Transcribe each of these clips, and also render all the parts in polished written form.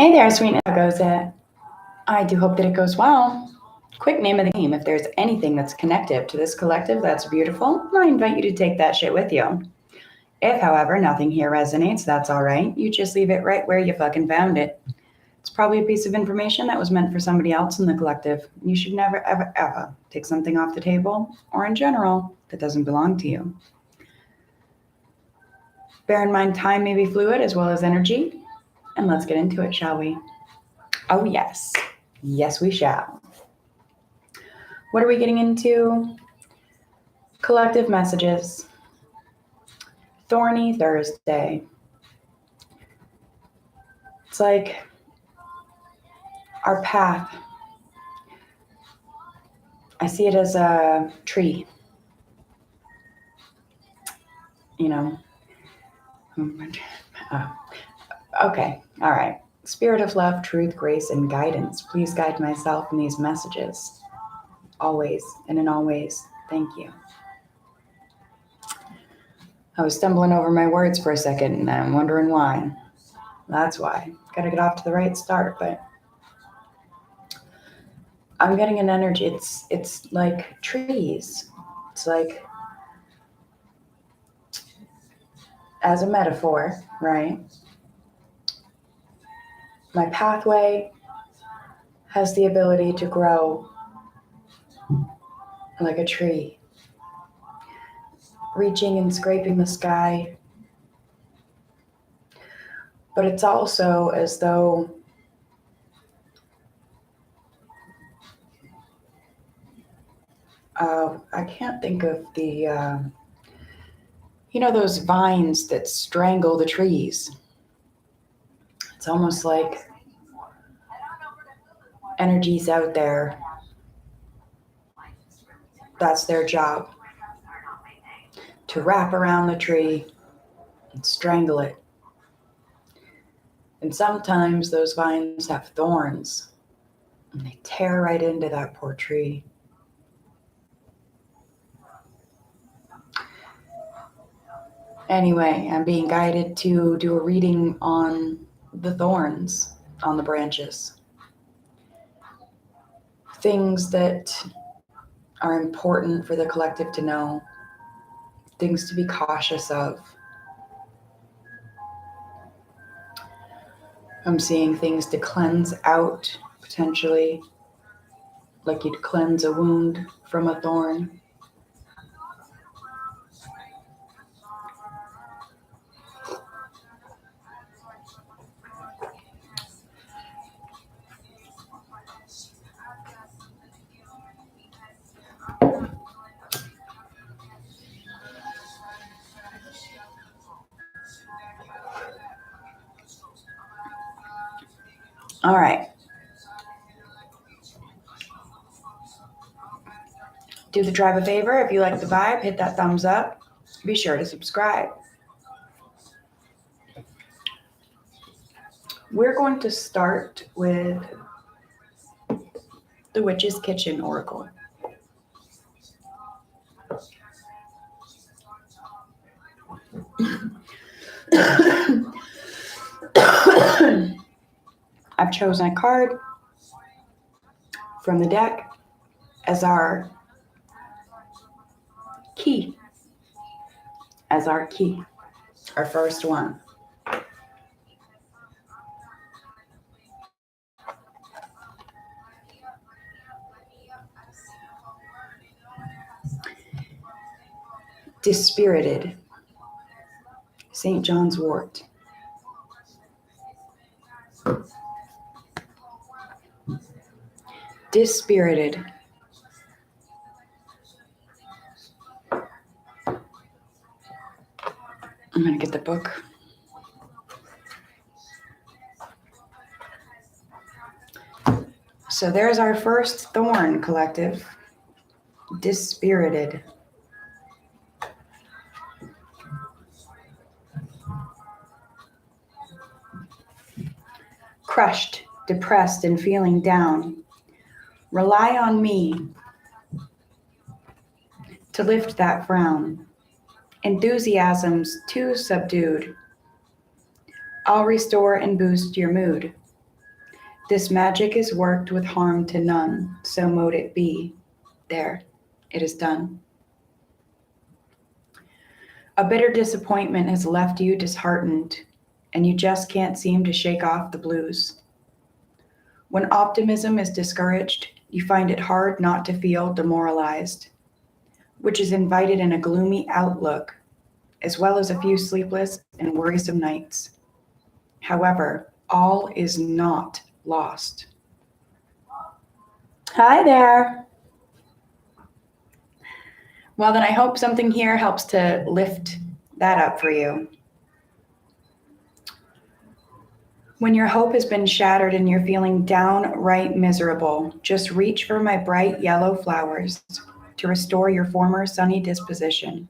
Hey there, sweetness. How goes it? I do hope that it goes well. Quick name of the game. If there's anything that's connective to this collective that's beautiful, I invite you to take that shit with you. If, however, nothing here resonates, that's all right. You just leave it right where you fucking found it. It's probably a piece of information that was meant for somebody else in the collective. You should never, ever, ever take something off the table, or in general, that doesn't belong to you. Bear in mind, time may be fluid as well as energy. And let's get into it, shall we? Oh, yes. Yes, we shall. What are we getting into? Collective messages. Thorny Thursday. It's like our path. I see it as a tree. You know. Okay, all right. Spirit of love, truth, grace, and guidance. Please guide myself in these messages. Always and in all ways. Thank you. I was stumbling over my words for a second and I'm wondering why. That's why. Gotta get off to the right start, but I'm getting an energy. It's like trees. It's like as a metaphor, right? My pathway has the ability to grow like a tree, reaching and scraping the sky. But it's also as though I can't think of those vines that strangle the trees. It's almost like energies out there. That's their job, to wrap around the tree and strangle it. And sometimes those vines have thorns and they tear right into that poor tree. Anyway, I'm being guided to do a reading on the thorns on the branches. Things that are important for the collective to know, things to be cautious of. I'm seeing things to cleanse out, potentially, like you'd cleanse a wound from a thorn. All right. Do the tribe a favor. If you like the vibe, hit that thumbs up. Be sure to subscribe. We're going to start with the Witch's Kitchen Oracle. I've chosen a card from the deck as our key. Our first one. Dispirited. St. John's wort. Dispirited. I'm going to get the book. So there's our first thorn, collective. Dispirited. Crushed, depressed, and feeling down. Rely on me to lift that frown. Enthusiasm's too subdued. I'll restore and boost your mood. This magic is worked with harm to none, so mote it be. There, it is done. A bitter disappointment has left you disheartened, and you just can't seem to shake off the blues. When optimism is discouraged, you find it hard not to feel demoralized, which is invited in a gloomy outlook, as well as a few sleepless and worrisome nights. However, all is not lost. Hi there. Well, then I hope something here helps to lift that up for you. When your hope has been shattered and you're feeling downright miserable, just reach for my bright yellow flowers to restore your former sunny disposition.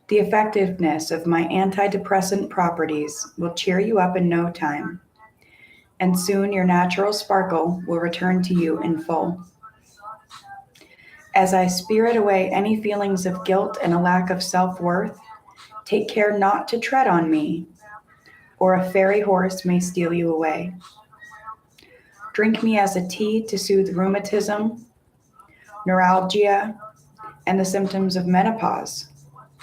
The effectiveness of my antidepressant properties will cheer you up in no time, and soon your natural sparkle will return to you in full. As I spirit away any feelings of guilt and a lack of self-worth, take care not to tread on me, or a fairy horse may steal you away. Drink me as a tea to soothe rheumatism, neuralgia, and the symptoms of menopause.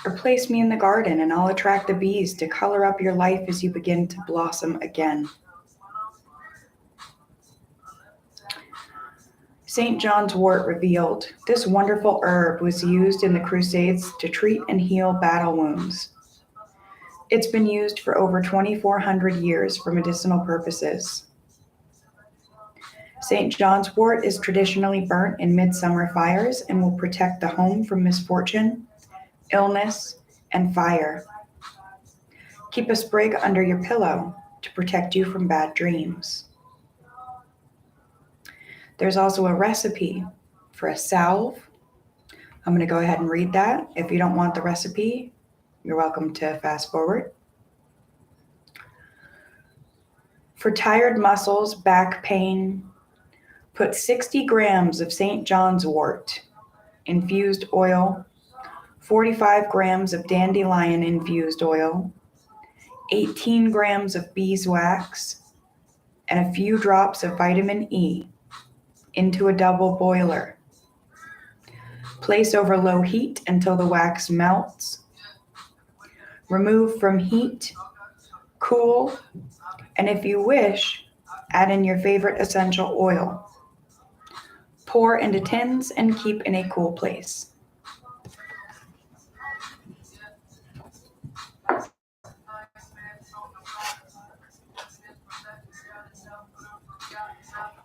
Or place me in the garden and I'll attract the bees to color up your life as you begin to blossom again. St. John's wort revealed, this wonderful herb was used in the Crusades to treat and heal battle wounds. It's been used for over 2,400 years for medicinal purposes. St. John's wort is traditionally burnt in midsummer fires and will protect the home from misfortune, illness, and fire. Keep a sprig under your pillow to protect you from bad dreams. There's also a recipe for a salve. I'm going to go ahead and read that. If you don't want the recipe, you're welcome to fast forward. For tired muscles, back pain, put 60 grams of St. John's wort, infused oil, 45 grams of dandelion infused oil, 18 grams of beeswax, and a few drops of vitamin E into a double boiler. Place over low heat until the wax melts. Remove from heat, cool, and if you wish, add in your favorite essential oil. Pour into tins and keep in a cool place.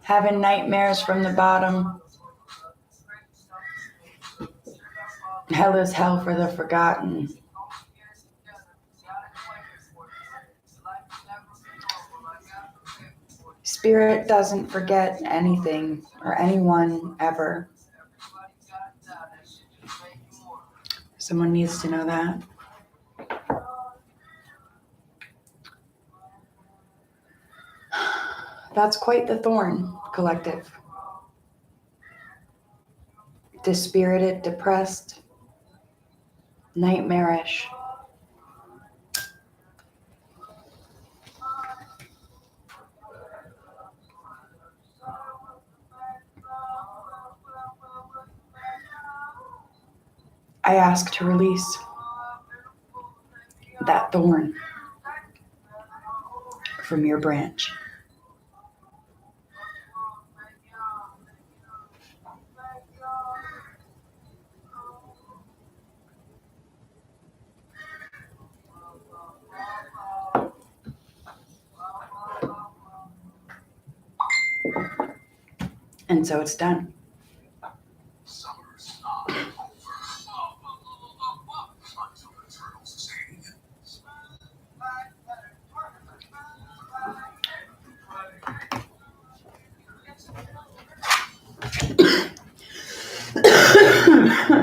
Having nightmares from the bottom. Hell is hell for the forgotten. Spirit doesn't forget anything or anyone ever. Someone needs to know that. That's quite the Thorn collective. Dispirited, depressed, nightmarish. I ask to release that thorn from your branch. And so it's done.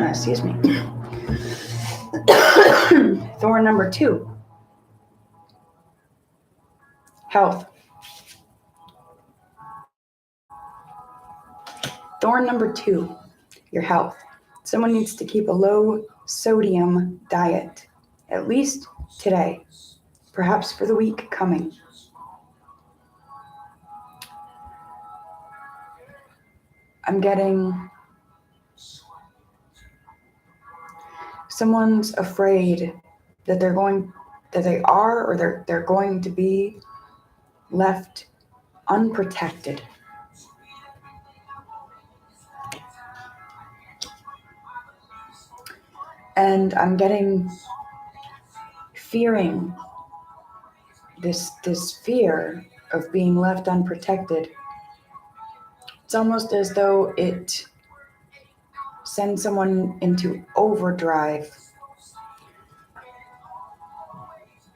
Excuse me. Thorn number 2. Health. Thorn number 2, your health. Someone needs to keep a low sodium diet, at least today, perhaps for the week coming. I'm getting someone's afraid that they are or they're going to be left unprotected. And I'm getting fearing this fear of being left unprotected. It's almost as though it sends someone into overdrive,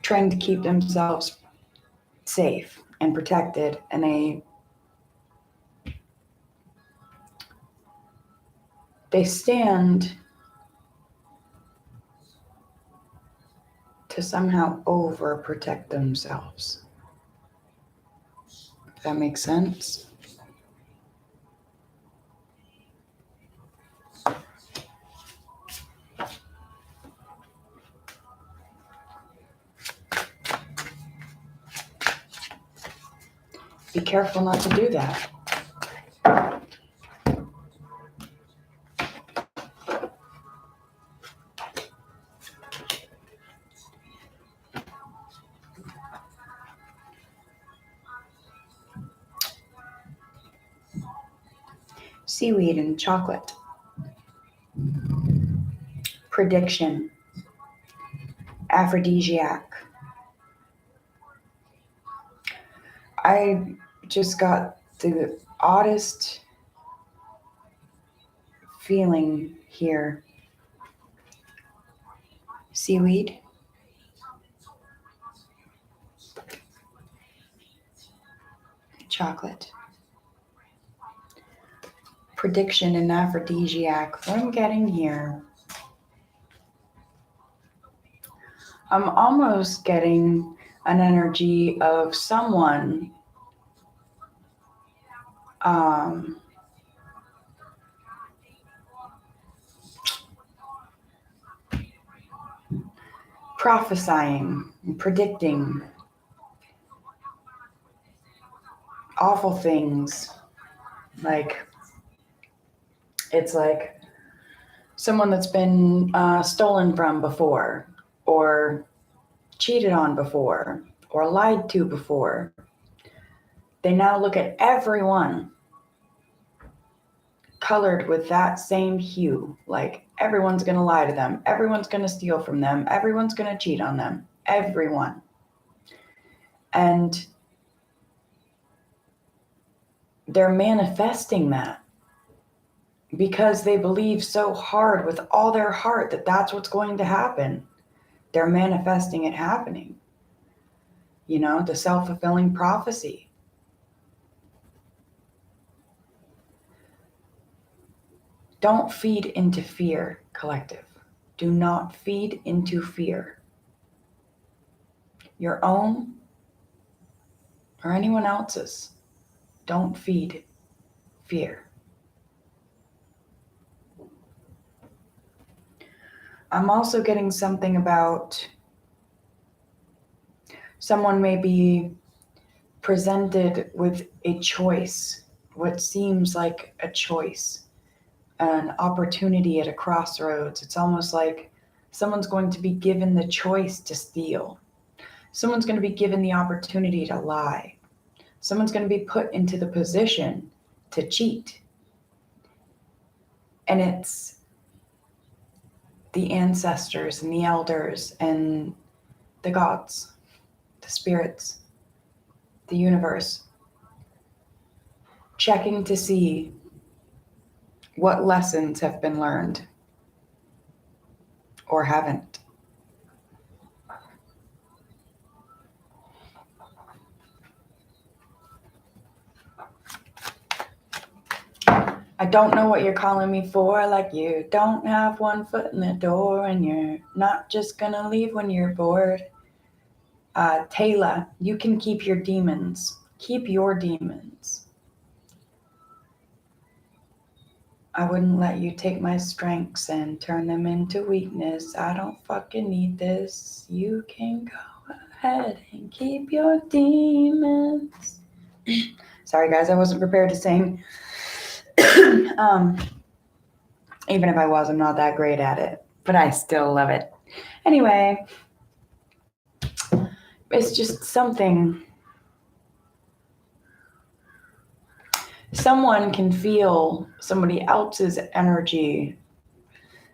trying to keep themselves safe and protected, and they stand to somehow overprotect themselves. If that makes sense. Be careful not to do that. Seaweed and chocolate. Prediction. Aphrodisiac. I just got the oddest feeling here. Seaweed. Chocolate. Prediction and aphrodisiac. What I'm getting here, I'm almost getting an energy of someone prophesying, predicting awful things. Like, it's like someone that's been stolen from before, or cheated on before, or lied to before. They now look at everyone colored with that same hue. Like, everyone's going to lie to them. Everyone's going to steal from them. Everyone's going to cheat on them. Everyone. And they're manifesting that because they believe so hard with all their heart that that's what's going to happen. They're manifesting it happening. You know, the self-fulfilling prophecy. Don't feed into fear, collective. Do not feed into fear. Your own or anyone else's. Don't feed fear. I'm also getting something about someone may be presented with a choice, what seems like a choice, an opportunity at a crossroads. It's almost like someone's going to be given the choice to steal. Someone's going to be given the opportunity to lie. Someone's going to be put into the position to cheat. And it's the ancestors and the elders and the gods, the spirits, the universe, checking to see what lessons have been learned or haven't. I don't know what you're calling me for, like you don't have one foot in the door and you're not just gonna leave when you're bored. Taylor, you can keep your demons. Keep your demons. I wouldn't let you take my strengths and turn them into weakness. I don't fucking need this. You can go ahead and keep your demons. Sorry guys, I wasn't prepared to sing. Even if I was, I'm not that great at it, but I still love it. Anyway, it's just something. Someone can feel somebody else's energy.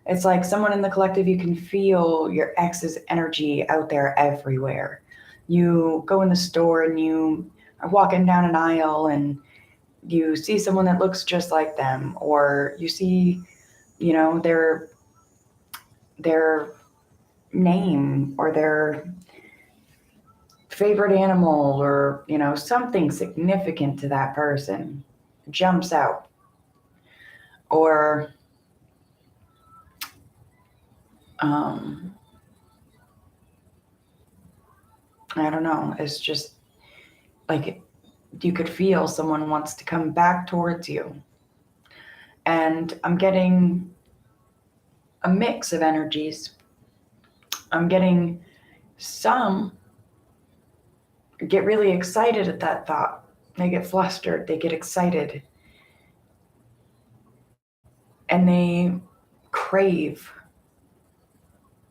It's like someone in the collective, you can feel your ex's energy out there everywhere. You go in the store and you are walking down an aisle and you see someone that looks just like them, or you see, their name or their favorite animal, or something significant to that person jumps out. Or um, I don't know, it's just like you could feel someone wants to come back towards you. And I'm getting a mix of energies. I'm getting some get really excited at that thought. They get flustered, they get excited, and they crave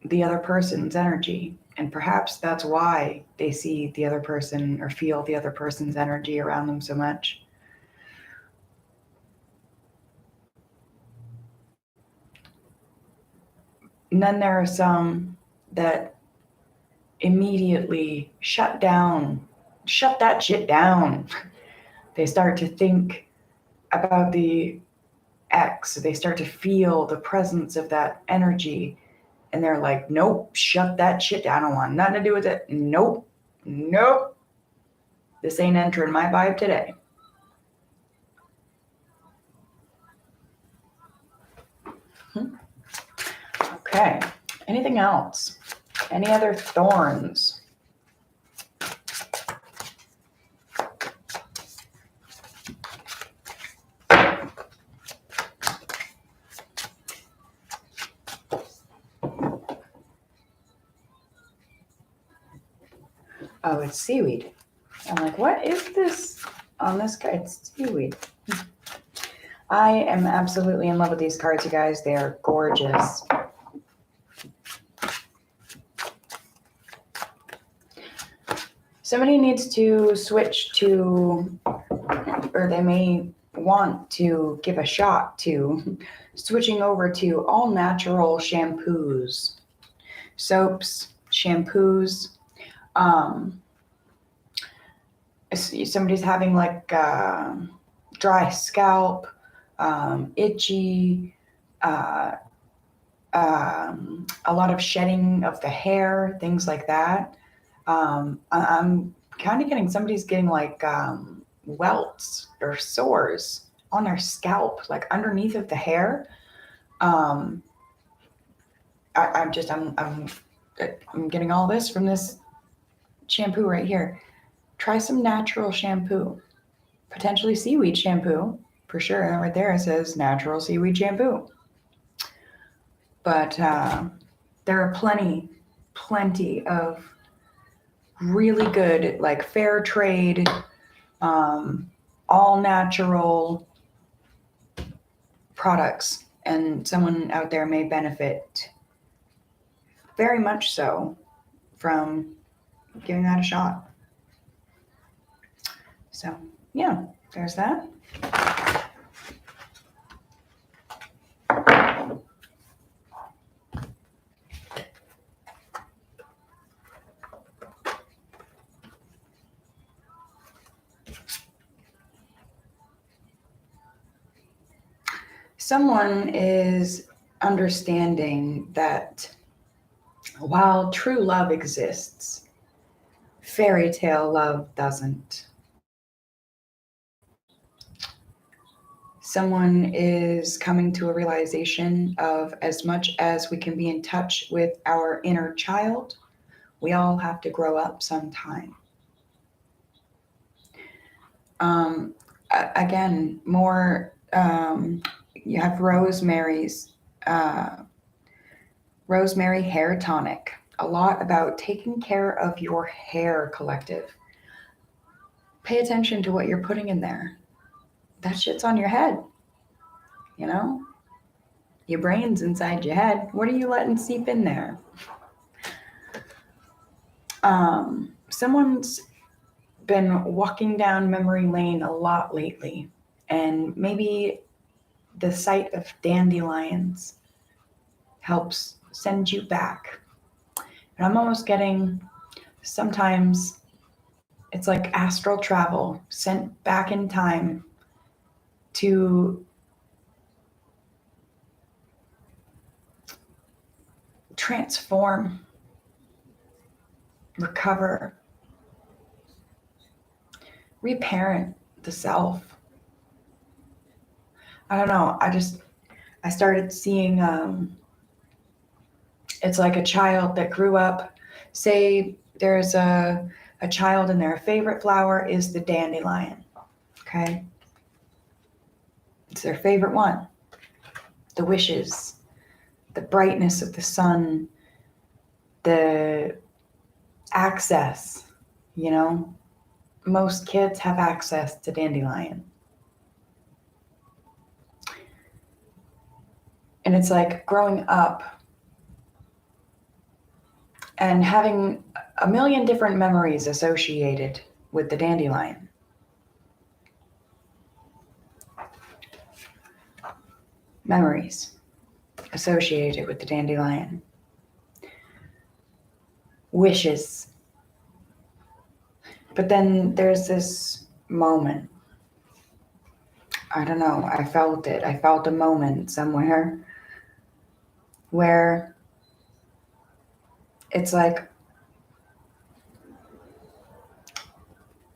the other person's energy. And perhaps that's why they see the other person or feel the other person's energy around them so much. And then there are some that immediately shut that shit down. They start to think about the X, they start to feel the presence of that energy, and they're like, nope, shut that shit down. I don't want nothing to do with it. Nope. This ain't entering my vibe today. Okay. Anything else? Any other thorns? Oh, it's seaweed. I'm like, what is this on this guy? It's seaweed. I am absolutely in love with these cards, you guys. They are gorgeous. Somebody needs to switch to, or they may want to give a shot to switching over to all natural shampoos, soaps, shampoos. Somebody's having like dry scalp, itchy, a lot of shedding of the hair, things like that. I'm kind of getting, somebody's getting like welts or sores on their scalp, like underneath of the hair. I'm getting all this from this shampoo right here. Try some natural shampoo, potentially seaweed shampoo for sure. And right there it says natural seaweed shampoo. But there are plenty of really good, like fair trade, all natural products, and someone out there may benefit very much so from giving that a shot. So yeah, there's that. Someone is understanding that while true love exists, fairy tale love doesn't. Someone is coming to a realization of, as much as we can be in touch with our inner child, we all have to grow up sometime. Again, more, you have Rosemary's, Rosemary Hair Tonic. A lot about taking care of your hair, collective. Pay attention to what you're putting in there. That shit's on your head. you know? Your brain's inside your head. What are you letting seep in there? Someone's been walking down memory lane a lot lately, and maybe the sight of dandelions helps send you back. And I'm almost getting, sometimes it's like astral travel sent back in time to transform, recover, reparent the self. I don't know. I started seeing, it's like a child that grew up. Say there's a child and their favorite flower is the dandelion. Okay. It's their favorite one. The wishes, the brightness of the sun, the access, you know, most kids have access to dandelion. And it's like growing up and having a million different memories associated with the dandelion. Memories associated with the dandelion. Wishes. But then there's this moment. I don't know. I felt it. I felt a moment somewhere where it's like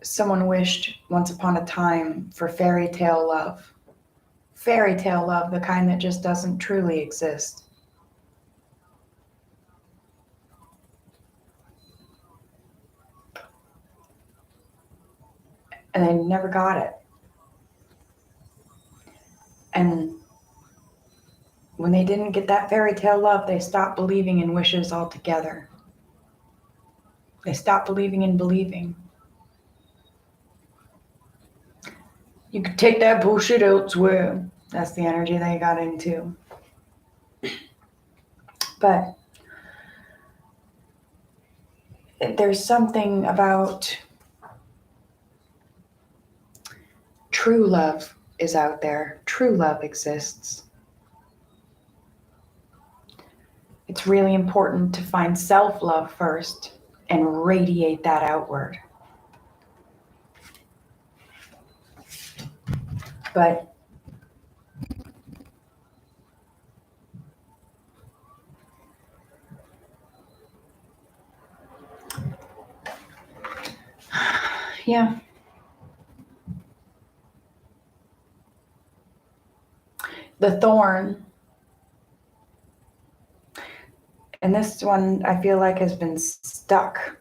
someone wished once upon a time for fairy tale love. Fairy tale love, the kind that just doesn't truly exist. And they never got it. And when they didn't get that fairy tale love, they stopped believing in wishes altogether. They stopped believing in believing. You could take that bullshit elsewhere. That's the energy they got into. But there's something about true love is out there. True love exists. It's really important to find self-love first and radiate that outward. But yeah. The thorn. And this one I feel like has been stuck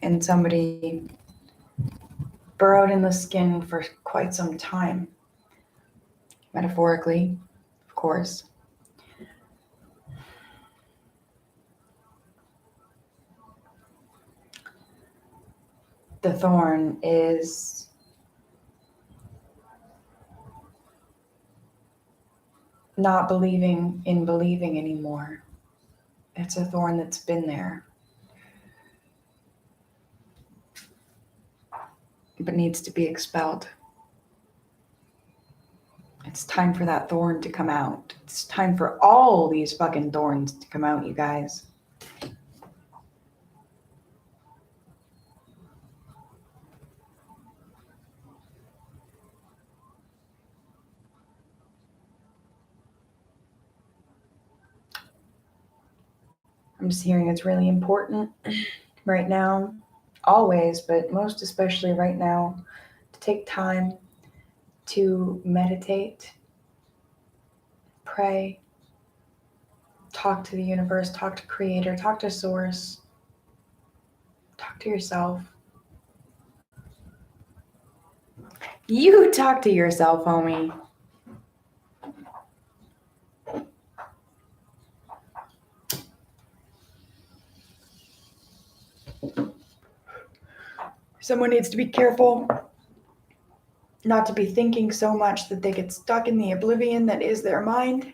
in somebody, burrowed in the skin for quite some time. Metaphorically, of course. The thorn is not believing in believing anymore. It's a thorn that's been there, but needs to be expelled. It's time for that thorn to come out. It's time for all these fucking thorns to come out, you guys. I'm just hearing it's really important right now, always, but most especially right now, to take time to meditate, pray, talk to the universe, talk to Creator, talk to Source, talk to yourself. You talk to yourself, homie. Someone needs to be careful. not to be thinking so much that they get stuck in the oblivion that is their mind.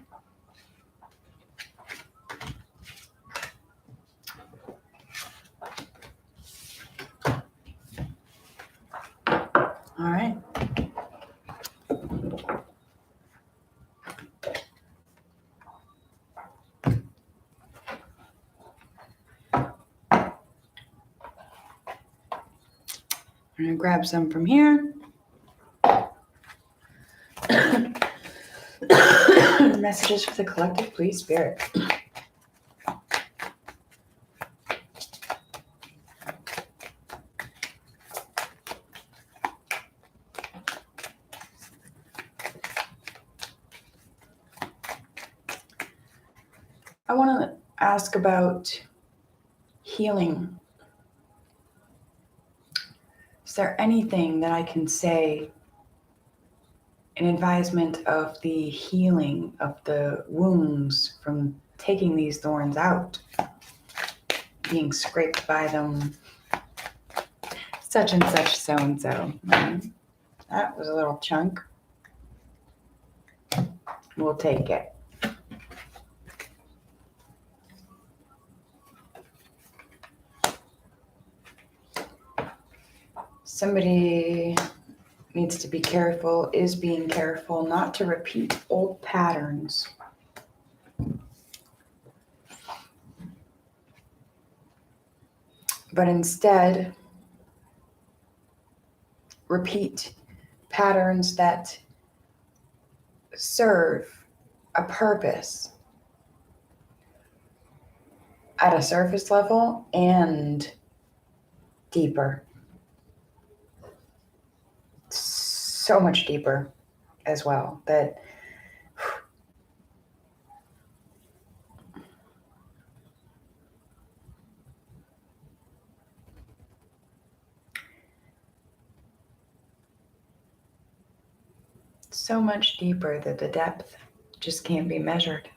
All right. I'm going to grab some from here. Messages for the collective, please, Spirit. I want to ask about healing. Is there anything that I can say in advisement of the healing of the wounds from taking these thorns out, being scraped by them, such and such, so and so? That was a little chunk. We'll take it. Somebody needs to be careful, is being careful not to repeat old patterns. But instead, repeat patterns that serve a purpose at a surface level and deeper. So much deeper as well. That so much deeper that the depth just can't be measured.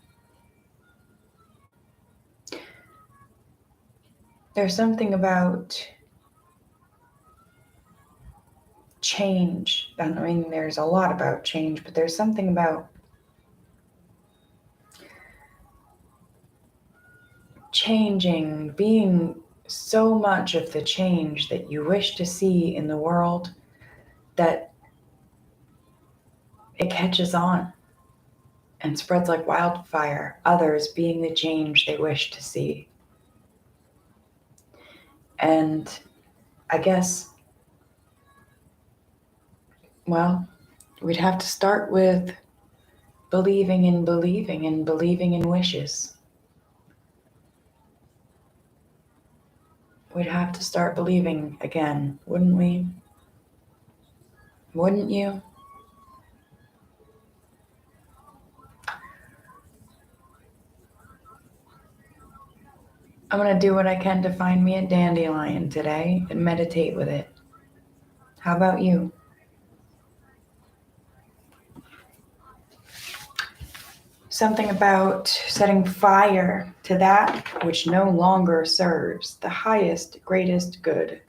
There's something about change. I mean, there's a lot about change, but there's something about changing, being so much of the change that you wish to see in the world that it catches on and spreads like wildfire, others being the change they wish to see. And I guess, well, we'd have to start with believing in believing and believing in wishes. We'd have to start believing again, wouldn't we? Wouldn't you? I'm going to do what I can to find me a dandelion today and meditate with it. How about you? Something about setting fire to that which no longer serves the highest, greatest good.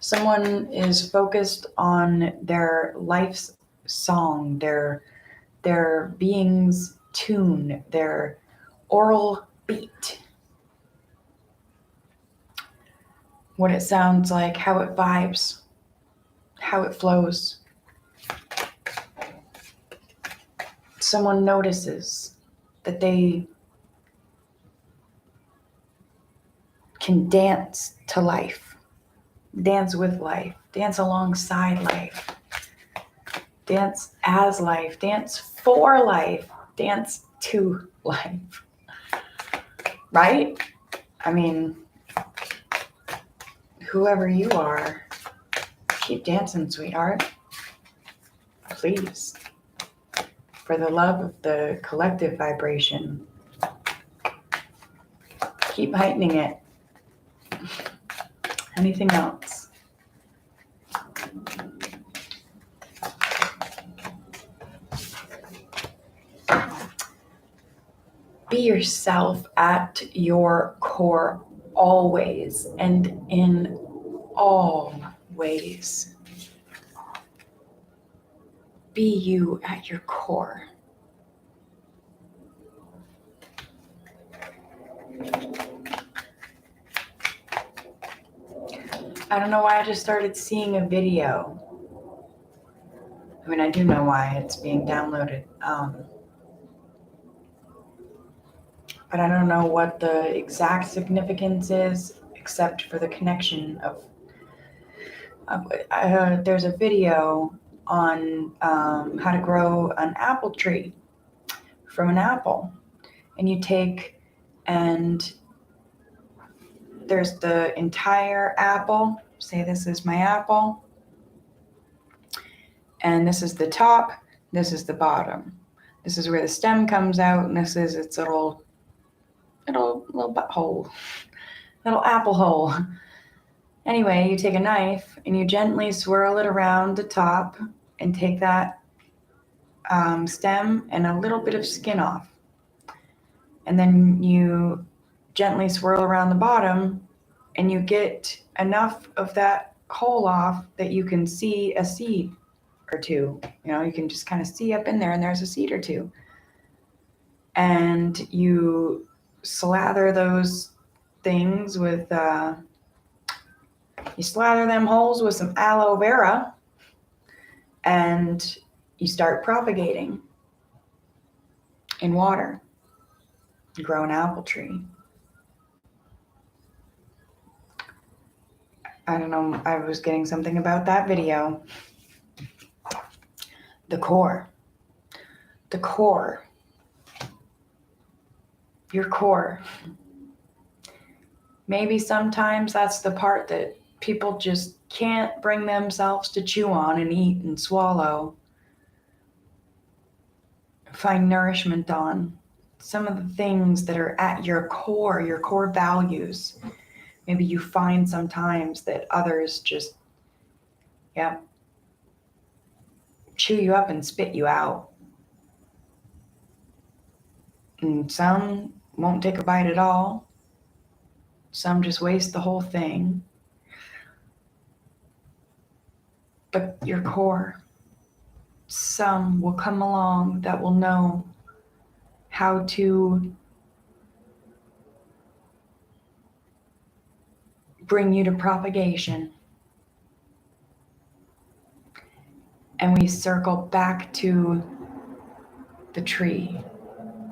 Someone is focused on their life's song, their being's tune, their oral beat. What it sounds like, how it vibes, how it flows. Someone notices that they can dance to life, dance with life, dance alongside life, dance as life, dance for life, dance to life. Right? I mean, whoever you are, keep dancing, sweetheart. Please. For the love of the collective vibration, keep heightening it. Anything else? Be yourself at your core always and in all ways. Be you at your core. I don't know why I just started seeing a video. I mean, I do know why it's being downloaded. But I don't know what the exact significance is, except for the connection of there's a video on how to grow an apple tree from an apple. And you take, and there's the entire apple. Say this is my apple. And this is the top, this is the bottom. This is where the stem comes out, and this is its little butthole, little apple hole. Anyway, you take a knife and you gently swirl it around the top and take that stem and a little bit of skin off. And then you gently swirl around the bottom and you get enough of that hole off that you can see a seed or two. You know, you can just kind of see up in there and there's a seed or two. And you slather those things with, you slather them holes with some aloe vera and you start propagating in water. You grow an apple tree. I don't know, I was getting something about that video. The core. The core. Your core. Maybe sometimes that's the part that people just can't bring themselves to chew on and eat and swallow. Find nourishment on. Some of the things that are at your core values. Maybe you find sometimes that others just, chew you up and spit you out. And some won't take a bite at all. Some just waste the whole thing. But your core, some will come along that will know how to bring you to propagation. And we circle back to the tree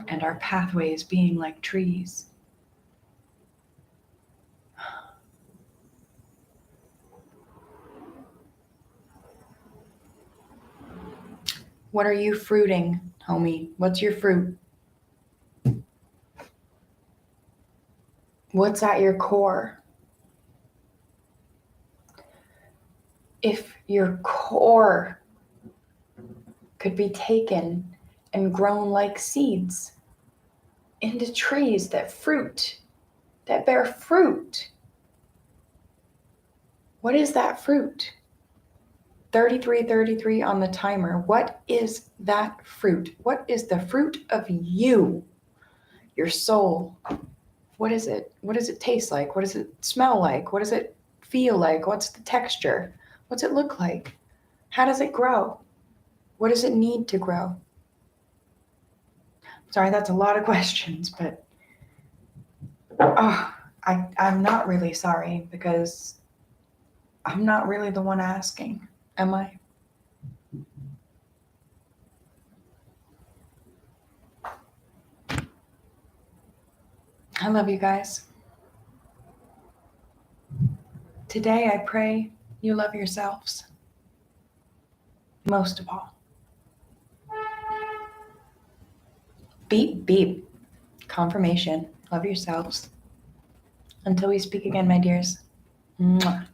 and our pathways being like trees. What are you fruiting, homie? What's your fruit? What's at your core? If your core could be taken and grown like seeds into trees that bear fruit, what is that fruit? 33 on the timer. What is that fruit? What is the fruit of you? Your soul. What is it? What does it taste like? What does it smell like? What does it feel like? What's the texture? What's it look like? How does it grow? What does it need to grow? Sorry, that's a lot of questions, but I'm not really sorry because I'm not really the one asking, am I? I love you guys. Today I pray you love yourselves. Most of all. Beep, beep. Confirmation. Love yourselves. Until we speak again, my dears. Mwah.